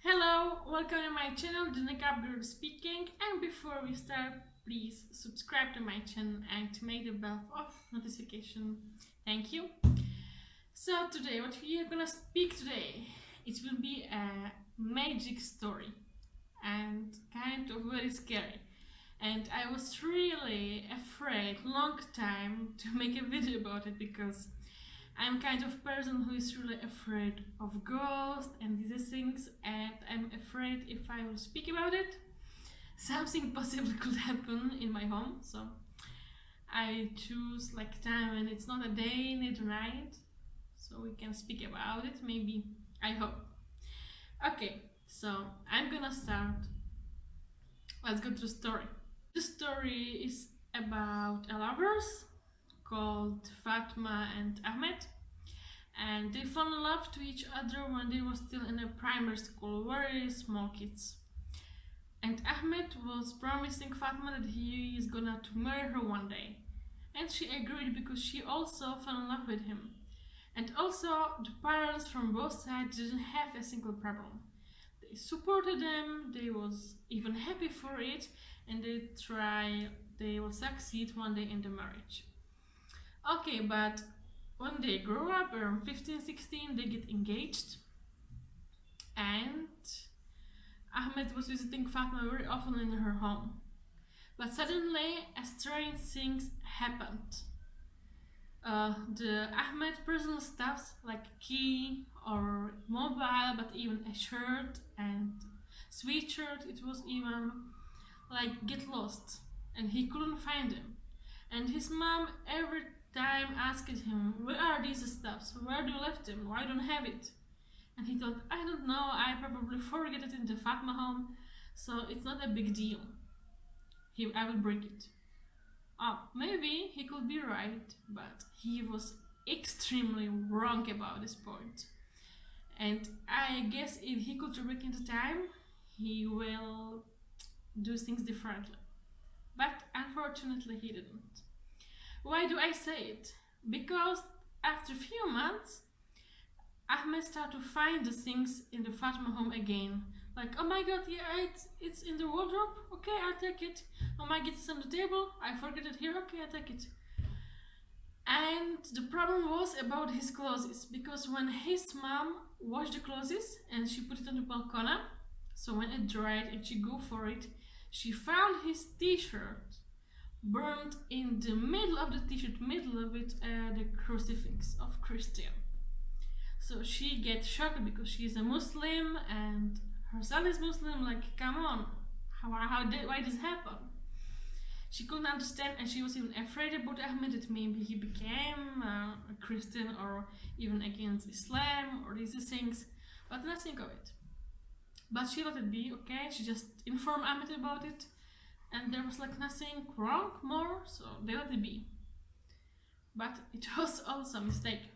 Hello, welcome to my channel, the Niqab girl speaking. And before we start, please subscribe to my channel and make the bell of notification. Thank you. So today, what we are gonna speak today, it will be a magic story and kind of very scary. And I was really afraid long time to make a video about it because I'm kind of person who is really afraid of ghosts and these things, and I'm afraid if I will speak about it, something possibly could happen in my home. So I choose like time when it's not a day, not a night, so we can speak about it. Maybe, I hope. Okay, so I'm gonna start. Let's go to the story. The story is about a lovers called Fatma and Ahmed, and they fell in love to each other when they were still in a primary school, very small kids. And Ahmed was promising Fatma that he is gonna to marry her one day, and she agreed because she also fell in love with him. And also the parents from both sides didn't have a single problem. They supported them, they was even happy for it, and they will succeed one day in the marriage. Okay, but when they grow up, around 15, 16, they get engaged. And Ahmed was visiting Fatma very often in her home. But suddenly, a strange thing happened. The Ahmed personal stuffs like key or mobile, but even a shirt and sweatshirt, it was even like get lost, and he couldn't find them. And his mom every time asked him, "Where are these stuffs? Where do you left them? Why don't have it?" And he thought, "I don't know. I probably forget it in the Fatma home, so it's not a big deal. I will bring it." Oh, maybe he could be right, but he was extremely wrong about this point. And I guess if he could return into time, he will do things differently. But unfortunately, he didn't. Why do I say it? Because after a few months, Ahmed started to find the things in the Fatima home again. Like, oh my god, yeah, it's in the wardrobe. Okay, I'll take it. Oh my god, it's on the table. I forget it here. Okay, I'll take it. And the problem was about his clothes, because when his mom washed the clothes and she put it on the balcony, so when it dried and she go for it, she found his t-shirt burned in the middle of the t-shirt, middle of it, the crucifix of Christian. So she gets shocked because she is a Muslim and her son is Muslim. Like, come on, why this happen? She couldn't understand, and she was even afraid about Ahmed that maybe he became a Christian or even against Islam or these things, but nothing of it. But she let it be, okay? She just informed Ahmed about it, and there was like nothing wrong more, so they let it be. But it was also a mistake.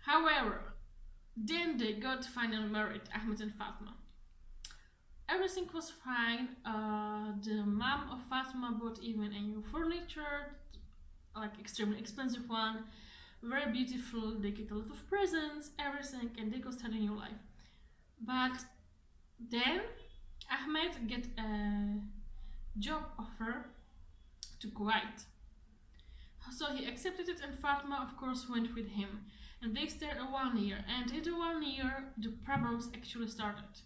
However, then they got finally married, Ahmed and Fatma. Everything was fine. The mom of Fatma bought even a new furniture, like extremely expensive one, very beautiful. They get a lot of presents, everything, and they go start a new life. But then Ahmed get a job offer to Kuwait. So he accepted it, and Fatma of course went with him. And they stayed 1 year, and in the 1 year the problems actually started.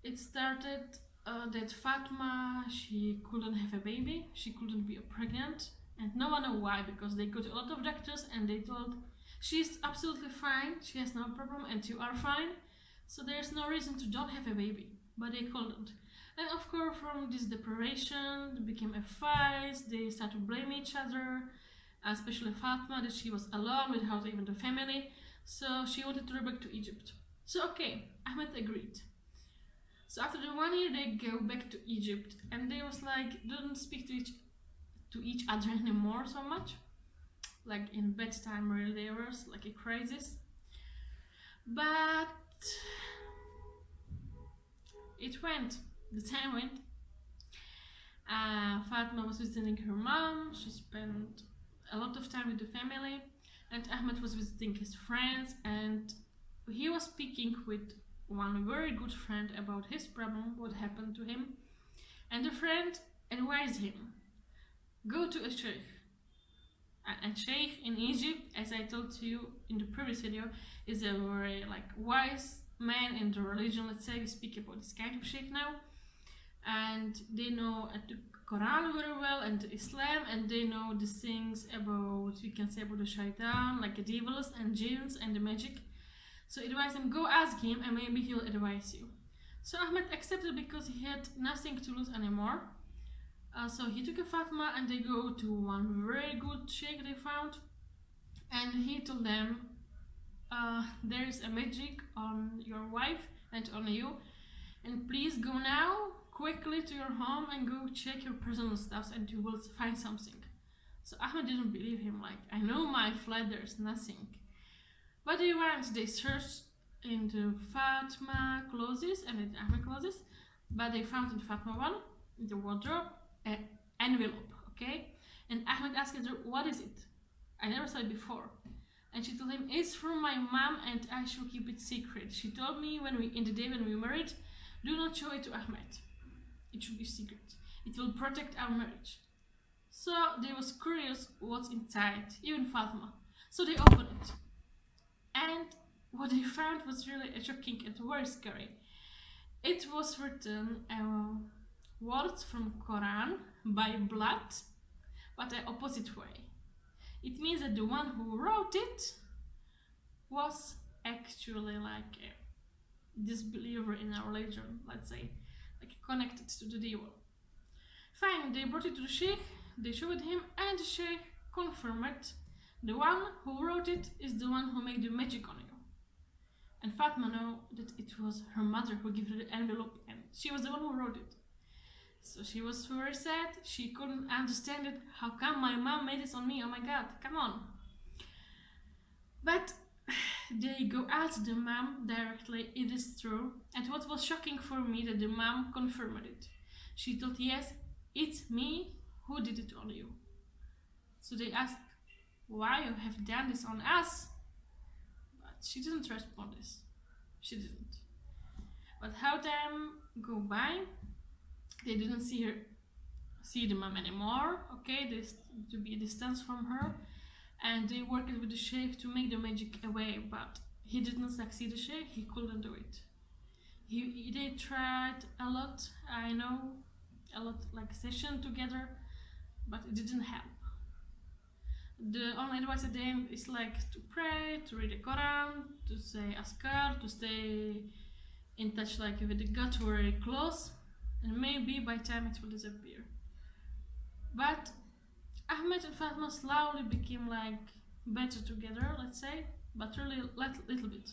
It started that Fatma, she couldn't have a baby, she couldn't be pregnant, and no one know why, because they got a lot of doctors and they told she's absolutely fine, she has no problem, and you are fine, so there's no reason to don't have a baby, but they couldn't. And of course, from this deprivation, there became a fight, they started to blame each other, especially Fatma, that she was alone without even the family, so she wanted to go back to Egypt. So okay, Ahmed agreed. So after the 1 year, they go back to Egypt, and they was like didn't speak to each other anymore so much. Like in bedtime, really, there was like a crisis. But it went. The time went. Fatma was visiting her mom. She spent a lot of time with the family, and Ahmed was visiting his friends, and he was speaking with one very good friend about his problem, what happened to him, and the friend advised him, go to a sheikh. And sheikh in Egypt, as I told you in the previous video, is a very wise man in the religion. Let's say we speak about this kind of sheikh now, and they know the Quran very well and Islam, and they know the things about, we can say, about the shaitan, like the devils and jinns and the magic. So advise him, go ask him and maybe he'll advise you. So Ahmed accepted because he had nothing to lose anymore. So he took a Fatma and they go to one very good sheikh they found, and he told them, there is a magic on your wife and on you, and please go now quickly to your home and go check your personal stuffs and you will find something. So Ahmed didn't believe him, like, I know my flat there's nothing. But they went, they searched in the Fatma clothes and in the Ahmed clothes, but they found in Fatma one, in the wardrobe, an envelope, okay? And Ahmed asked her, what is it? I never saw it before. And she told him, it's from my mom and I should keep it secret. She told me in the day when we married, do not show it to Ahmed. It should be secret. It will protect our marriage. So they was curious what's inside, even Fatima. So they opened it. And what they found was really shocking and very scary. It was written words from Quran by blood, but the opposite way. It means that the one who wrote it was actually like a disbeliever in our religion, let's say, like connected to the devil. Fine, they brought it to the sheikh, they showed him, and the sheikh confirmed it. The one who wrote it is the one who made the magic on you. And Fatma knew that it was her mother who gave her the envelope, and she was the one who wrote it. So she was very sad, she couldn't understand it. How come my mom made this on me? Oh my god, come on. But they go ask the mom directly, it is true. And what was shocking for me, that the mom confirmed it. She told, yes, it's me who did it on you. So they asked, why you have done this on us? But she didn't respond this. She didn't. But how time go by, they didn't see the mom anymore, okay? They to be a distance from her, and they worked with the sheikh to make the magic away, but he didn't succeed. The sheikh, he couldn't do it. They tried a lot, I know, a lot like session together, but it didn't help. The only advice at the end is like to pray, to read the Quran, to say askar, to stay in touch like with the God very close, and maybe by time it will disappear. But Ahmed and Fatma slowly became like better together, let's say, but really little bit.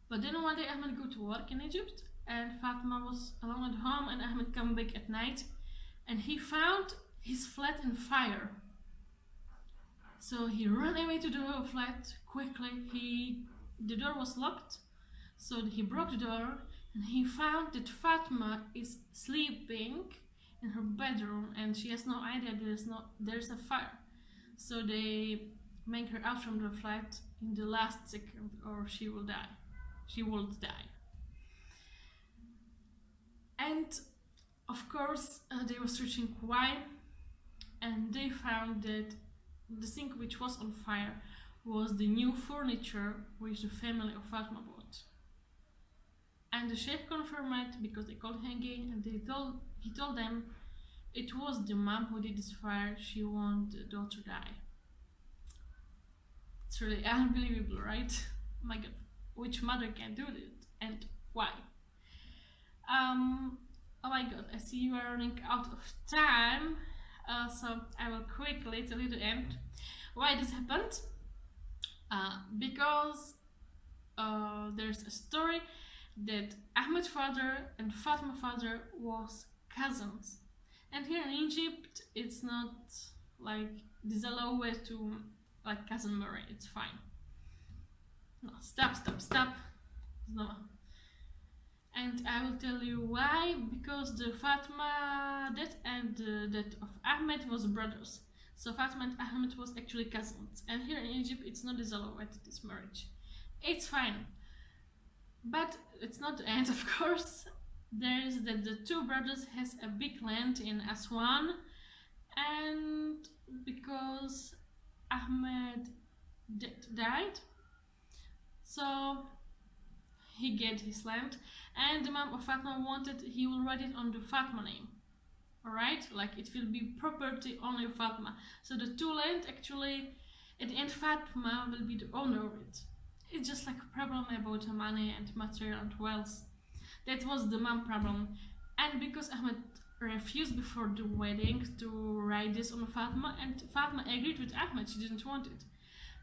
But then one day Ahmed go to work in Egypt and Fatma was alone at home, and Ahmed come back at night and he found his flat in fire. So he ran away to the flat quickly. The door was locked, so he broke the door and he found that Fatma is sleeping in her bedroom and she has no idea there's a fire. So they make her out from the flat in the last second or she will die. She will die. And of course they were searching why, and they found that the thing which was on fire was the new furniture which the family of Fatma bought. And the sheikh confirmed it because they called him again, and he told them it was the mom who did this fire. She wanted the daughter to die. It's really unbelievable, right? Oh my god, which mother can do it and why? Oh my god, I see you are running out of time. So I will quickly tell you the end why this happened. Because there's a story that Ahmed's father and Fatma's father was cousins, and here in Egypt it's not like this allow way to like cousin marry. It's fine. No, stop. No. And I will tell you why, because the Fatma death and the death of Ahmed was brothers. So Fatma and Ahmed was actually cousins. And here in Egypt it's not disallowed, this marriage. It's fine. But it's not the end, of course. There is that the two brothers has a big land in Aswan, and because Ahmed died, so he get his land, and the mom of Fatma wanted he will write it on the Fatma name. Alright, like it will be property only of Fatma. So the two land actually, at the end, Fatma will be the owner of it. It's just like a problem about money and material and wealth. That was the mom problem. And because Ahmed refused before the wedding to write this on Fatma, and Fatma agreed with Ahmed, she didn't want it.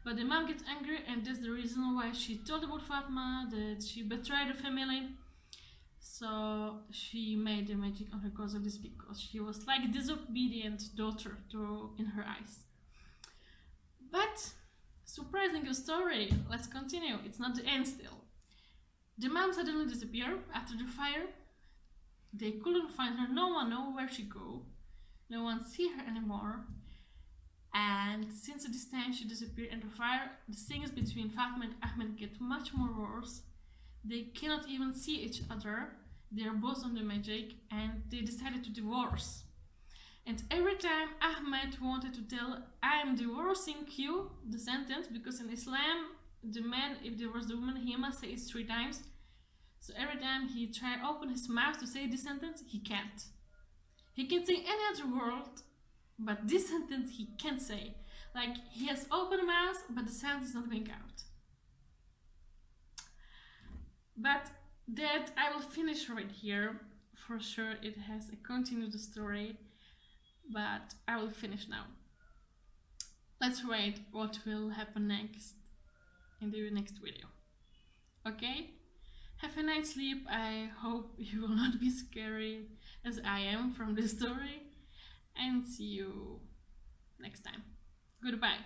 But the mom gets angry, and that's the reason why she told about Fatma, that she betrayed the family. So she made the magic on her cause of this, because she was like disobedient daughter to in her eyes. But surprising story. Let's continue. It's not the end still. The mom suddenly disappeared after the fire. They couldn't find her. No one know where she go. No one see her anymore. And since this time she disappeared in the fire, the things between Fatma and Ahmed get much more worse. They cannot even see each other. They are both on the magic, and they decided to divorce. And every time Ahmed wanted to tell, I'm divorcing you, the sentence, because in Islam, the man, if there was the woman, he must say it 3 times. So every time he tried to open his mouth to say this sentence, he can't. He can say any other word, but this sentence he can't say. Like, he has open mouth, but the sound is not going out. But that I will finish right here. For sure it has a continued story, but I will finish now. Let's wait what will happen next in the next video. Okay? Have a nice sleep. I hope you will not be scary as I am from this story, and see you next time. Goodbye.